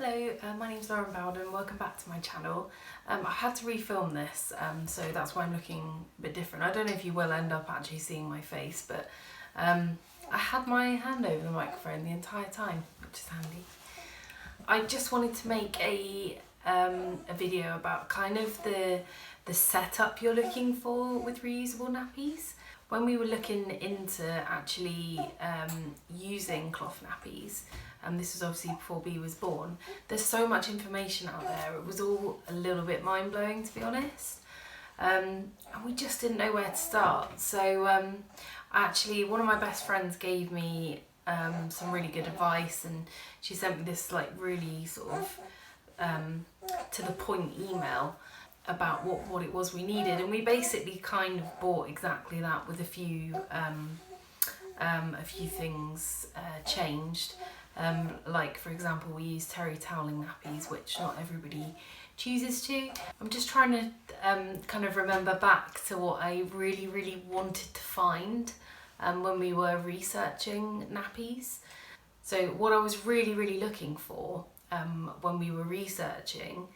Hello, my name's Bowden. Welcome back to my channel. I had to refilm this, so that's why I'm looking a bit different. I don't know if you will end up actually seeing my face, but I had my hand over the microphone the entire time, which is handy. I just wanted to make a video about kind of the setup you're looking for with reusable nappies. When we were looking into actually using cloth nappies, and this was obviously before B was born, there's so much information out there. It was all a little bit mind-blowing, to be honest. And we just didn't know where to start. So actually one of my best friends gave me some really good advice, and she sent me this like really sort of to the point email about what it was we needed, and we basically kind of bought exactly that with a few things changed. Like for example, we use terry toweling nappies, which not everybody chooses to. I'm just trying to kind of remember back to what I really wanted to find when we were researching nappies. So what I was really looking for when we were researching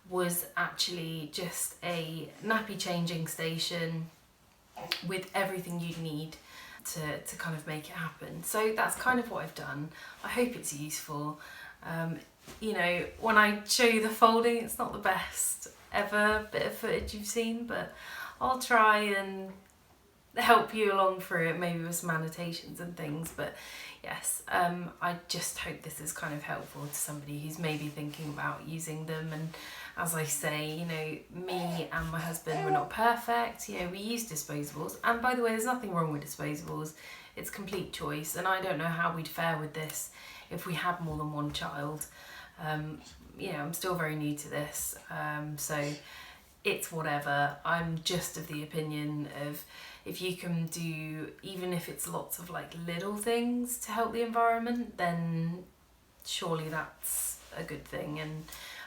was actually just a nappy changing station with everything you'd need to kind of make it happen. So that's kind of what I've done. I hope it's useful. You know, when I show you the folding, it's not the best ever bit of footage you've seen, but I'll try and help you along through it, maybe with some annotations and things. But yes, I just hope this is kind of helpful to somebody who's maybe thinking about using them. And as I say, you know, me and my husband were not perfect. You know, we use disposables, and by the way, there's nothing wrong with disposables. It's complete choice, and I don't know how we'd fare with this if we had more than one child. You know, I'm still very new to this, so it's whatever. I'm just of the opinion of, if you can do, even if it's lots of like little things to help the environment, then surely that's a good thing. And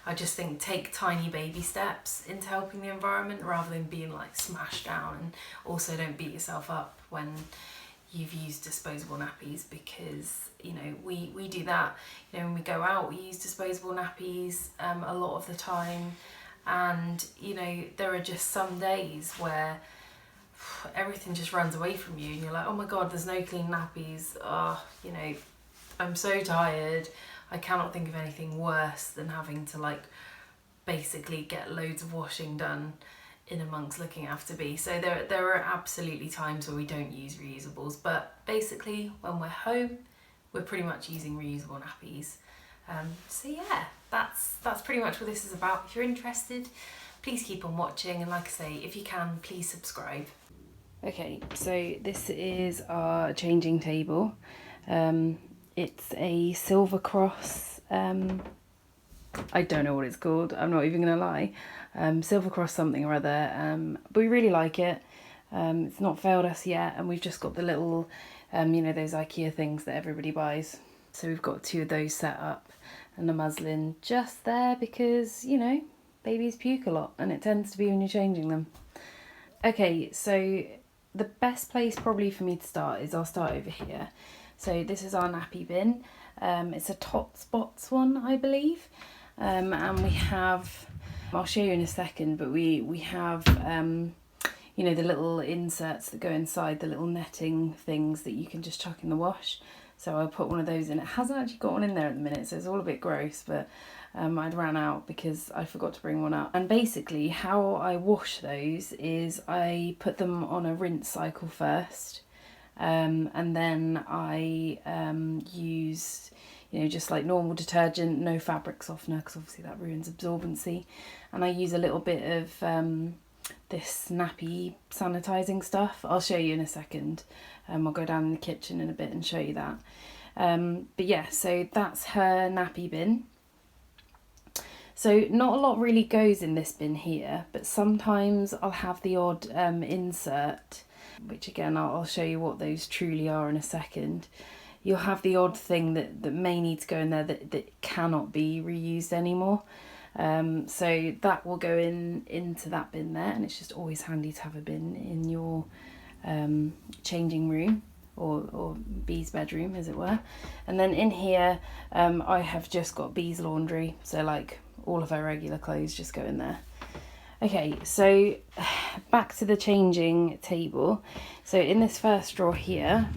I just think take tiny baby steps into helping the environment rather than being like smashed down. And also don't beat yourself up when you've used disposable nappies, because you know we do that. You know, when we go out, we use disposable nappies a lot of the time, and you know, there are just some days where everything just runs away from you and you're like, oh my god, there's no clean nappies. Oh, you know, I'm so tired. I cannot think of anything worse than having to like basically get loads of washing done in amongst looking after B. So there are absolutely times where we don't use reusables, but basically when we're home, we're pretty much using reusable nappies. So yeah, that's pretty much what this is about. If you're interested, please keep on watching, and like I say, if you can, please subscribe. Okay, so this is our changing table. It's a silver cross, I don't know what it's called, I'm not even gonna lie. Silver cross something or other, but we really like it. It's not failed us yet, and we've just got the little, you know, those Ikea things that everybody buys. So we've got 2 of those set up, and the muslin just there because, you know, babies puke a lot, and it tends to be when you're changing them. Okay, so the best place probably for me to start is I'll start over here. So this is our nappy bin. It's a Tots one, I believe. And we have, I'll show you in a second, but we have, you know, the little inserts that go inside, the little netting things that you can just chuck in the wash. So I'll put one of those in. It hasn't actually got one in there at the minute, so it's all a bit gross, but I'd ran out because I forgot to bring one up. And basically how I wash those is I put them on a rinse cycle first. And then I use, you know, just like normal detergent, no fabric softener, because obviously that ruins absorbency. And I use a little bit of this nappy sanitizing stuff. I'll show you in a second. I'll go down in the kitchen in a bit and show you that. But yeah, so that's her nappy bin. So not a lot really goes in this bin here, but sometimes I'll have the odd insert, which again, I'll show you what those truly are in a second. You'll have the odd thing that may need to go in there that cannot be reused anymore. So that will go into that bin there, and it's just always handy to have a bin in your changing room or Bee's bedroom, as it were. And then in here, I have just got Bee's laundry, so like all of her regular clothes just go in there. Okay, so back to the changing table. So in this first drawer here,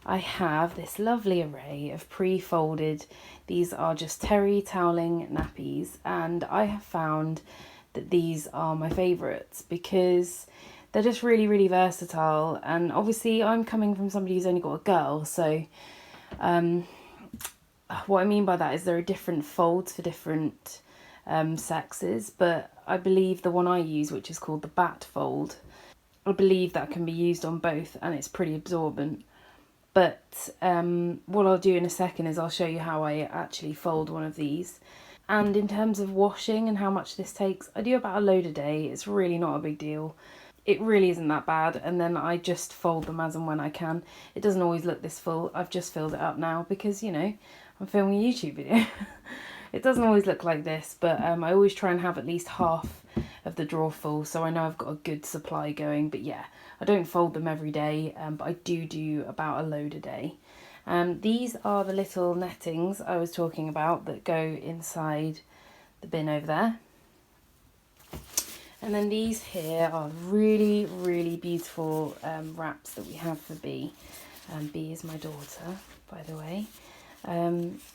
I have this lovely array of pre-folded, these are just terry toweling nappies, and I have found that these are my favourites because they're just really, really versatile. And obviously I'm coming from somebody who's only got a girl, so what I mean by that is there are different folds for different sexes, but I believe the one I use, which is called the bat fold, I believe that can be used on both, and it's pretty absorbent. But what I'll do in a second is I'll show you how I actually fold one of these. And in terms of washing and how much this takes, I do about a load a day. It's really not a big deal. It really isn't that bad, and then I just fold them as and when I can. It doesn't always look this full. I've just filled it up now because, you know, I'm filming a YouTube video. It doesn't always look like this, but I always try and have at least half of the drawer full, so I know I've got a good supply going. But yeah, I don't fold them every day, but I do about a load a day. These are the little nettings I was talking about that go inside the bin over there. And then these here are really, really beautiful wraps that we have for Bee. Bee is my daughter, by the way.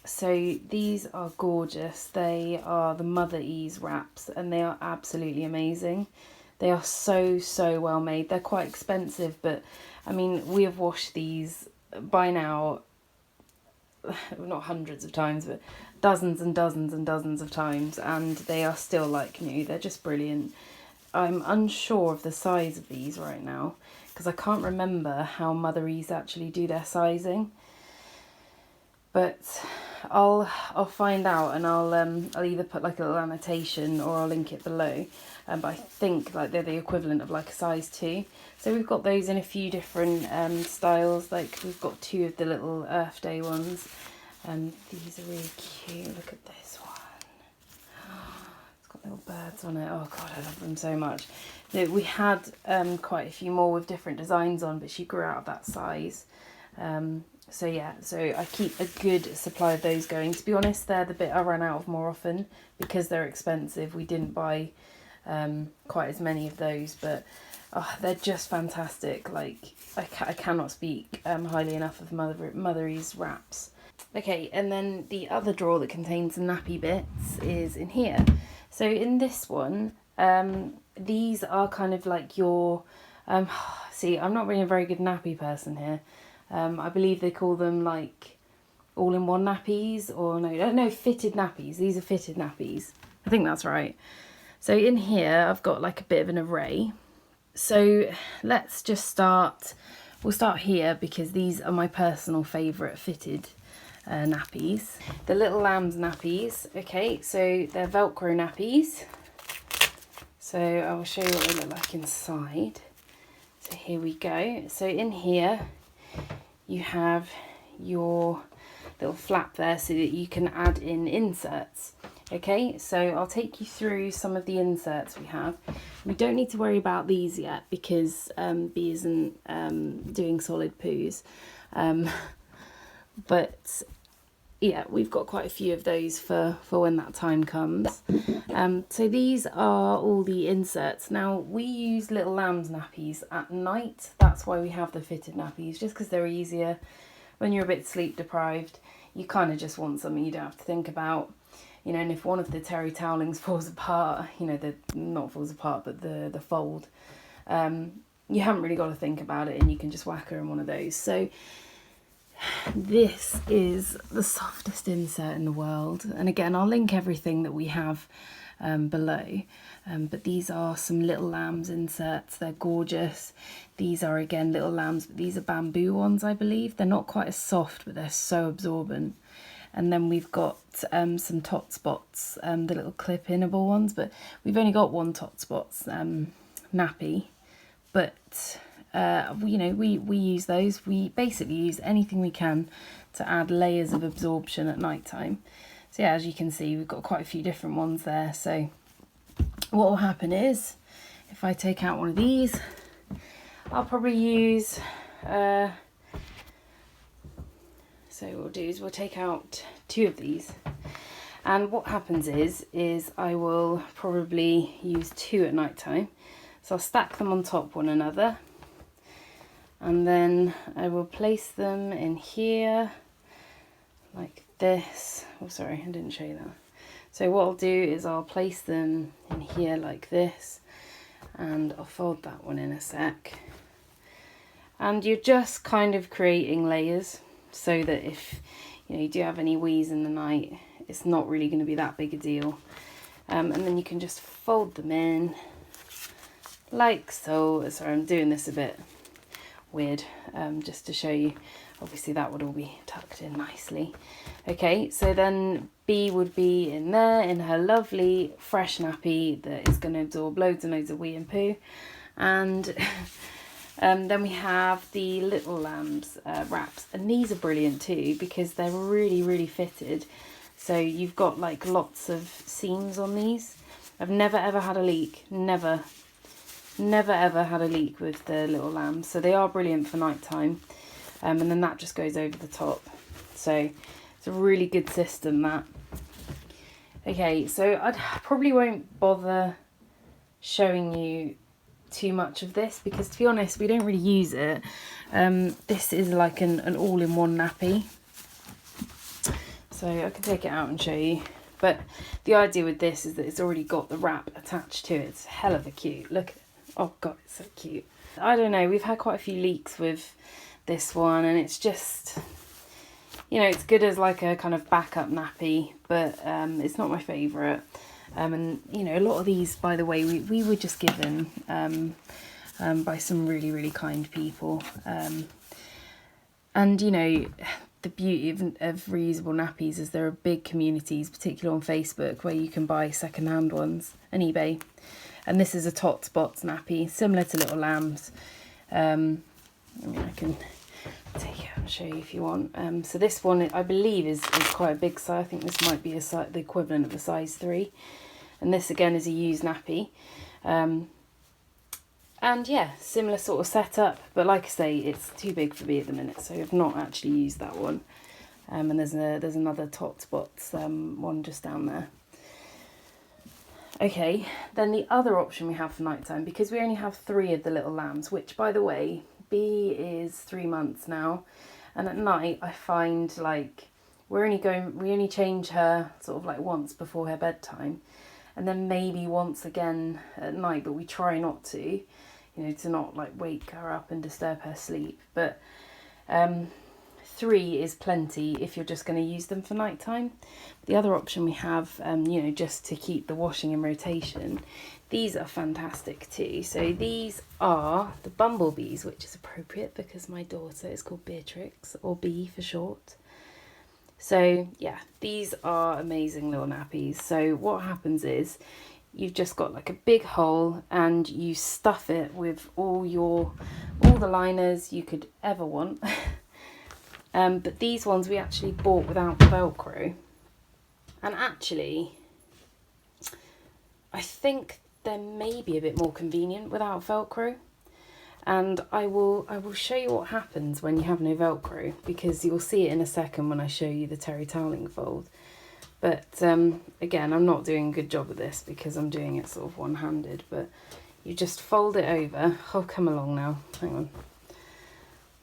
So these are gorgeous. They are the Motherease wraps, and they are absolutely amazing. They are so well made. They're quite expensive, but I mean, we have washed these by now, not hundreds of times, but dozens and dozens and dozens of times, and they are still like new. They're just brilliant. I'm unsure of the size of these right now because I can't remember how Motherease actually do their sizing. But I'll find out, and I'll either put like a little annotation or I'll link it below. But I think like they're the equivalent of like a size 2. So we've got those in a few different styles. Like we've got 2 of the little Earth Day ones, and these are really cute. Look at this one. It's got little birds on it. Oh god, I love them so much. We had quite a few more with different designs on, but she grew out of that size. So yeah, so I keep a good supply of those going. To be honest, they're the bit I run out of more often because they're expensive. We didn't buy quite as many of those, but they're just fantastic. Like I cannot speak highly enough of Motherease wraps. Okay, and then the other drawer that contains nappy bits is in here. So in this one, these are kind of like your see, I'm not really a very good nappy person here. I believe they call them like all-in-one nappies, or no, fitted nappies. These are fitted nappies. I think that's right. So in here, I've got like a bit of an array. So let's just start. We'll start here because these are my personal favourite fitted nappies. The Little Lambs nappies. Okay, so they're Velcro nappies. So I will show you what they look like inside. So here we go. So in here, you have your little flap there so that you can add in inserts. Okay, so I'll take you through some of the inserts we have. We don't need to worry about these yet because Bee isn't doing solid poos. But yeah, we've got quite a few of those for when that time comes. So these are all the inserts. Now, we use Little Lambs nappies at night. That's why we have the fitted nappies, just because they're easier. When you're a bit sleep deprived, you kind of just want something you don't have to think about. You know, and if one of the terry towelings falls apart, you know, not falls apart, but the fold, you haven't really got to think about it, and you can just whack her in one of those. So this is the softest insert in the world, and again I'll link everything that we have below, but these are some Little Lambs inserts. They're gorgeous. These are again Little Lambs, but these are bamboo ones, I believe. They're not quite as soft, but they're so absorbent. And then we've got some Tots spots, the little clip-inable ones, but we've only got one Tots spots nappy, but you know, we use those. We basically use anything we can to add layers of absorption at night time. So yeah, as you can see, we've got quite a few different ones there. So what will happen is, if I take out one of these, I'll probably use So what we'll do is we'll take out 2 of these, and what happens is I will probably use 2 at night time. So I'll stack them on top one another, and then I will place them in here like this. Oh, sorry, I didn't show you that. So what I'll do is I'll place them in here like this, and I'll fold that one in a sec. And you're just kind of creating layers so that if you do have any wheeze in the night, it's not really going to be that big a deal. And then you can just fold them in like so. Sorry, I'm doing this a bit weird, just to show you. Obviously that would all be tucked in nicely. Okay, so then B would be in there in her lovely fresh nappy that is going to absorb loads and loads of wee and poo. And then we have the Little Lambs wraps, and these are brilliant too because they're really fitted. So you've got like lots of seams on these. I've never ever had a leak, never ever had a leak with the Little Lambs, so they are brilliant for night time. And then that just goes over the top, so it's a really good system, that. Okay, so I probably won't bother showing you too much of this because, to be honest, we don't really use it. This is like an all-in-one nappy, so I can take it out and show you. But the idea with this is that it's already got the wrap attached to it. It's hell of a cute. Look at it. Oh god, it's so cute. I don't know, we've had quite a few leaks with this one, and it's just, it's good as like a kind of backup nappy, but it's not my favourite. And a lot of these, by the way, we were just given by some really kind people. And the beauty of reusable nappies is there are big communities, particularly on Facebook, where you can buy second-hand ones, and eBay. And this is a Tots nappy, similar to Little Lambs. I can take it out and show you if you want. So this one, I believe, is quite a big size. I think this might be the equivalent of a size 3. And this, again, is a used nappy. And yeah, similar sort of setup. But like I say, it's too big for me at the minute, so I've not actually used that one. And there's another Tots one just down there. Okay, then the other option we have for nighttime, because we only have 3 of the Little Lambs, which, by the way, B is 3 months now, and at night I find like we only change her sort of like once before her bedtime, and then maybe once again at night, but we try not to, to not like wake her up and disturb her sleep. But 3 is plenty if you're just going to use them for nighttime. The other option we have, just to keep the washing in rotation, these are fantastic too. So these are the Bumblebees, which is appropriate because my daughter is called Beatrix, or B for short. So yeah, these are amazing little nappies. So what happens is you've just got like a big hole and you stuff it with all the liners you could ever want. But these ones we actually bought without Velcro, and actually I think they're maybe a bit more convenient without Velcro, and I will show you what happens when you have no Velcro, because you'll see it in a second when I show you the terry toweling fold. But again, I'm not doing a good job of this because I'm doing it sort of one-handed, but you just fold it over. Oh, come along now, hang on.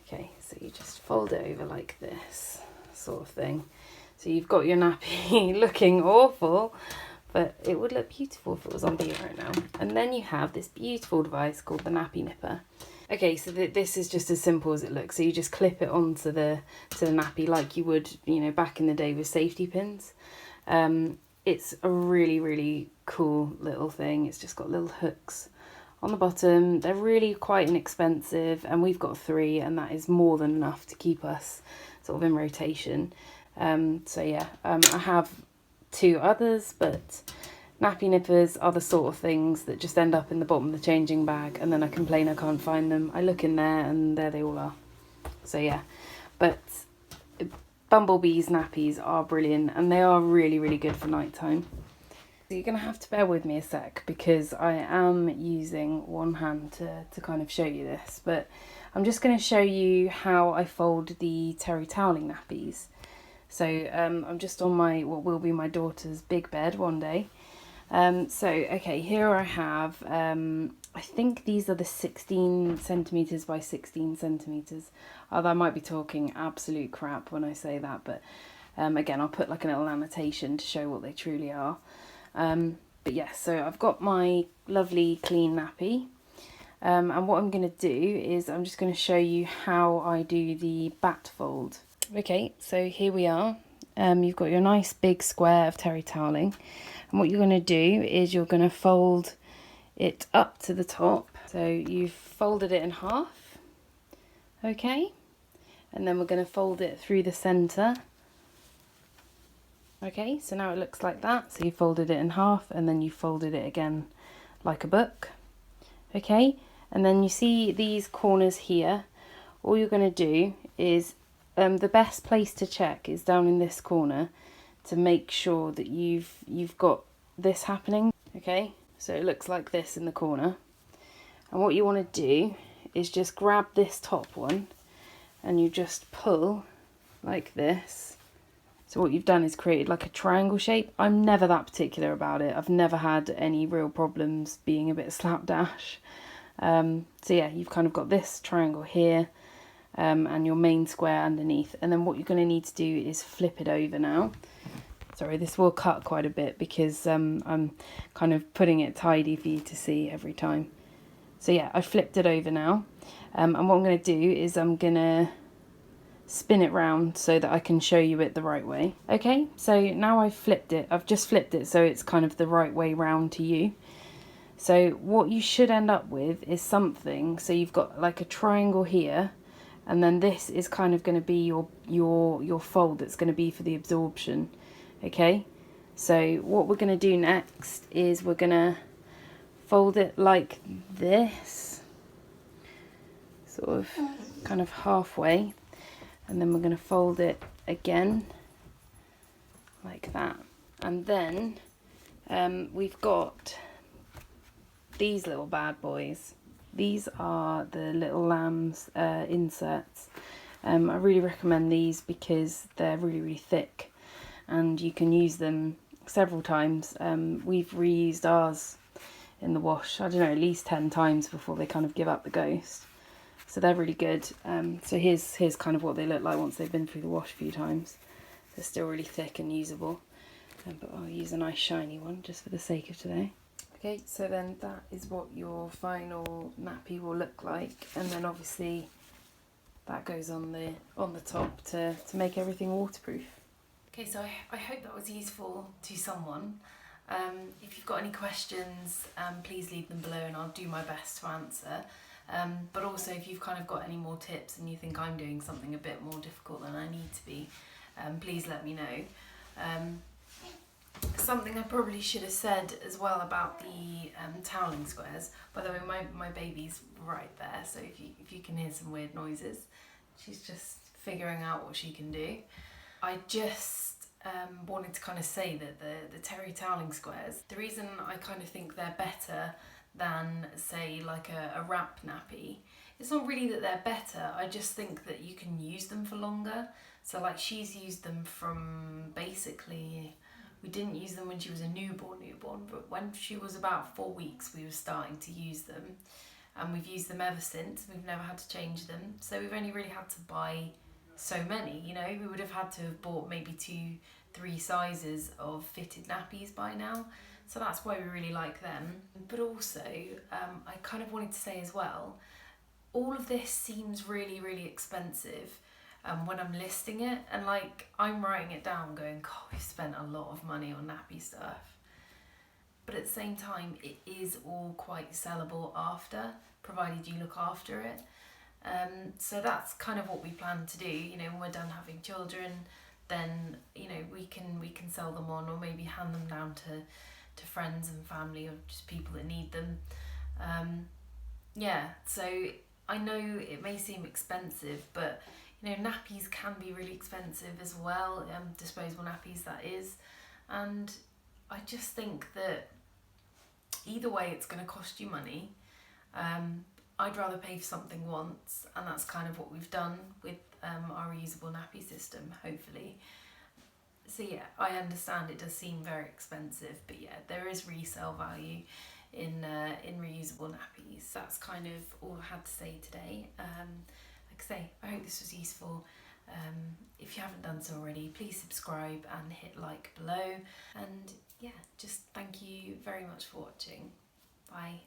Okay, so you just fold it over like this sort of thing. So you've got your nappy looking awful, but it would look beautiful if it was on B right now. And then you have this beautiful device called the Nappy Nipper. Okay, so this is just as simple as it looks. So you just clip it onto the nappy like you would, back in the day with safety pins. It's a really cool little thing. It's just got little hooks on the bottom. They're really quite inexpensive, and we've got 3, and that is more than enough to keep us sort of in rotation. So yeah, I have 2 others, but nappy nippers are the sort of things that just end up in the bottom of the changing bag, and then I complain I can't find them. I look in there and there they all are. So yeah, but Bumblebees nappies are brilliant, and they are really good for nighttime. So you're going to have to bear with me a sec because I am using one hand to kind of show you this, but I'm just going to show you how I fold the terry toweling nappies. So I'm just on my, what will be my daughter's big bed one day. So, okay, here I have, I think these are the 16 centimetres by 16 centimetres. I might be talking absolute crap when I say that, but again, I'll put like a little annotation to show what they truly are. But yeah, so I've got my lovely clean nappy. And what I'm going to do is I'm just going to show you how I do the bat fold. Okay, so here we are. You've got your nice big square of terry toweling. And what you're going to do is you're going to fold it up to the top. So you've folded it in half. Okay. And then we're going to fold it through the centre. Okay, so now it looks like that. So you folded it in half and then you folded it again like a book. Okay, and then you see these corners here. All you're going to do is, the best place to check is down in this corner to make sure that you've got this happening. Okay, so it looks like this in the corner. And what you want to do is just grab this top one and you just pull like this. So what you've done is created like a triangle shape. I'm never that particular about it. I've never had any real problems being a bit slapdash. So yeah, you've kind of got this triangle here, and your main square underneath. And then what you're going to need to do is flip it over now. Sorry, this will cut quite a bit because I'm kind of putting it tidy for you to see every time. So yeah, I flipped it over now. And what I'm going to do is I'm going to spin it round so that I can show you it the right way. Okay, so now I've flipped it. I've just flipped it so it's kind of the right way round to you. So what you should end up with is something, so you've got like a triangle here, and then this is kind of going to be your fold that's going to be for the absorption. Okay, so what we're going to do next is we're going to fold it like this, sort of kind of halfway, and then we're going to fold it again like that. And then we've got these little bad boys. These are the Little Lambs inserts. I really recommend these because they're really thick and you can use them several times. We've reused ours in the wash, I don't know, at least 10 times before they kind of give up the ghost. So they're really good. So here's kind of what they look like once they've been through the wash a few times. They're still really thick and usable, but I'll use a nice shiny one just for the sake of today. Okay, so then that is what your final nappy will look like, and then obviously that goes on the top to make everything waterproof. Okay, so I hope that was useful to someone. If you've got any questions, please leave them below and I'll do my best to answer. But also if you've kind of got any more tips and you think I'm doing something a bit more difficult than I need to be, please let me know. Something I probably should have said as well about the toweling squares. By the way, my baby's right there, so if you can hear some weird noises, she's just figuring out what she can do. I just wanted to kind of say that the terry toweling squares, the reason I kind of think they're better than say like a wrap nappy, it's not really that they're better, I just think that you can use them for longer. So like she's used them from basically, we didn't use them when she was a newborn, but when she was about 4 weeks we were starting to use them, and we've used them ever since. We've never had to change them, so we've only really had to buy so many, you know. We would have had to have bought maybe 2-3 sizes of fitted nappies by now, so that's why we really like them. But also I kind of wanted to say as well, all of this seems really expensive when I'm listing it, and like I'm writing it down going, God, we've spent a lot of money on nappy stuff, but at the same time it is all quite sellable after, provided you look after it. So that's kind of what we plan to do, you know, when we're done having children, then, you know, we can sell them on, or maybe hand them down to friends and family, or just people that need them. Yeah, so I know it may seem expensive, but you know, nappies can be really expensive as well, disposable nappies that is, and I just think that either way it's going to cost you money. I'd rather pay for something once, and that's kind of what we've done with our reusable nappy system, hopefully. So yeah, I understand it does seem very expensive, but yeah, there is resale value in reusable nappies. That's kind of all I had to say today. Like I say, I hope this was useful. If you haven't done so already, please subscribe and hit like below. And yeah, just thank you very much for watching. Bye.